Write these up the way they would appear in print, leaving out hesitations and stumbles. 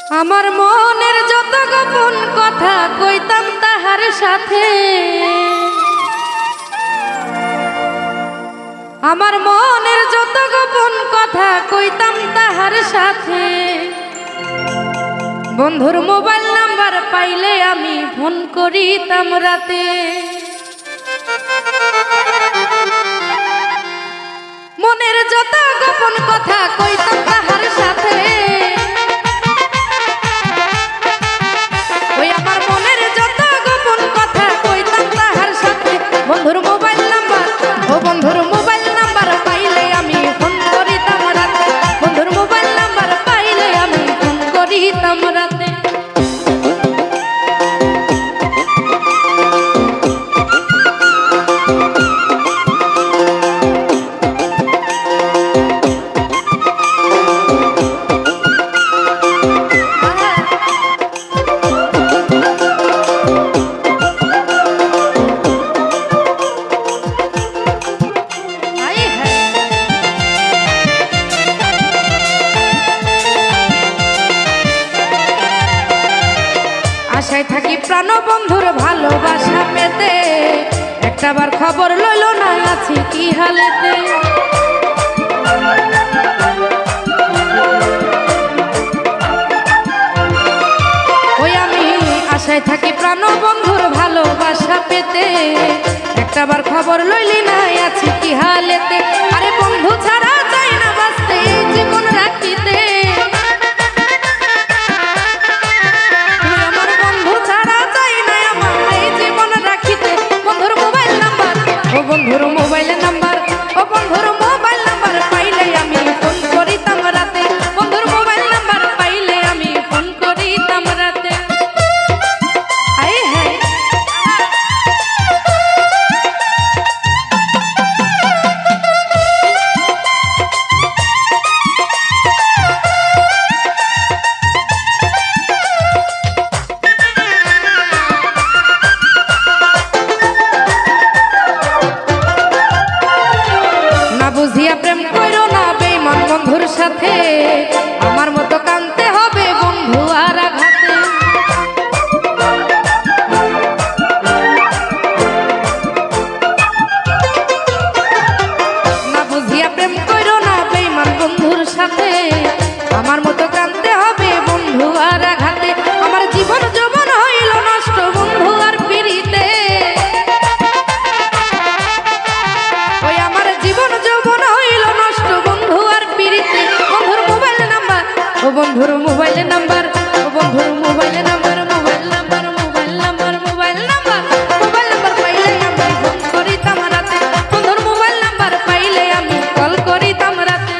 আমার মনের যত গোপন কথা কইতাম তাহার সাথে, আমার মনের যত গোপন কথা কইতাম তাহার সাথে। বন্ধুর মোবাইল নাম্বার পাইলে আমি ফোন করিতাম রাতে। মনের যত গোপন কথা কইতাম তাহার সাথে, ওই আমার মনের যত গোপন কথা কইতাম তাহার সাথে। বন্ধুর মোবাইল নাম্বার, ও বন্ধুর মোবাইল নাম্বার পাইলে আমি ফোন করিতাম রাতে। বন্ধুর মোবাইল নাম্বার পাইলে আমি ফোন করিতাম রাতে। আশায় থাকি প্রাণ বন্ধুর ভালোবাসা পেতে, একটাবার খবর লইল না আছি কি হালেতে। ওই আমি আশায় থাকি প্রাণ বন্ধুর ভালোবাসা পেতে, একটাবার খবর লইলি না আছি কি হালেতে। আরে বন্ধু ছাড়া যায় না বাঁচতে জীবন রাখিতে, বন্ধুর মোবাইল নাম্বার, ও বন্ধুর মোবাইল নাম্বার পাইলে আমি ফোন করিতাম রাতে। বন্ধুর মোবাইল নাম্বার পাইলে আমি ফোন করিতাম রাতে। আয় হায় বুঝিয়া প্রেম করো না বেঈমান বন্ধুর সাথে, আমার মতো কানতে হবে বন্ধু আর আঘাতে। না বুঝিয়া প্রেম করো না বেঈমান বন্ধুর সাথে, আমার মতো কানতে হবে বন্ধু আর আঘাতে। আমার জীবন যৌবন হইল নষ্ট বন্ধু আর পিরিতে, ওই আমার জীবন যৌবন হইল নষ্ট বন্ধু আর পিরিতে। বন্ধুর মোবাইল নাম্বার, ও বন্ধুর মোবাইল নাম্বার, ও বন্ধুর mobile number, mobile number, mobile number, mobile number, mobile number পাইলে আমি ফোন করিতাম রাতে। বন্ধুর মোবাইল নাম্বার পাইলে আমি কল করিতাম রাতে।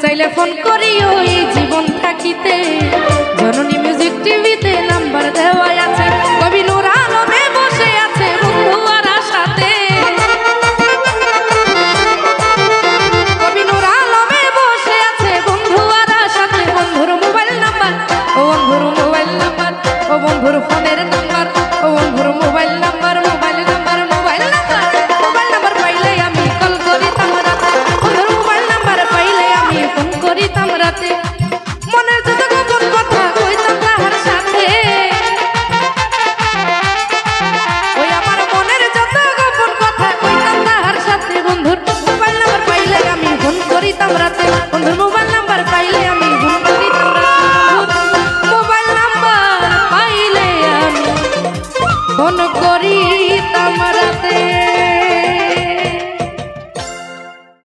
চাইলে ফোন করিও এই জীবন থাকিতে, জননী মিউজিক টিভিতে নাম্বার দেওয়া আছে। কবি নূর আলমে বসে আছে বন্ধু আর আশাতে, কবি নূর আলমে বসে আছে বন্ধু আর আশাতে। বন্ধুর মোবাইল নাম্বার, ও বন্ধুর মোবাইল নাম্বার, ও বন্ধুর ফোনের নাম্বার, ও বন্ধুর mobile number, mobile number, mobile number, mobile number পাইলে আমি কল করিতাম রাতে। বন্ধুর মোবাইল নাম্বার পাইলে আমি ফোন করিতাম রাতে। মনের যত গোপন কথা কইতাম তাহার সাথে, ওই আমার মনের যত গোপন কথা কইতাম তাহার সাথে। বন্ধুর মোবাইল নাম্বার পাইলে আমি ফোন করিতাম রাতে। বন্ধুর মোবাইল নাম্বার পাইলে আমি ফোন করিতাম রাতে। মোবাইল নাম্বার পাইলে আমি ফোন করিতাম রাতে।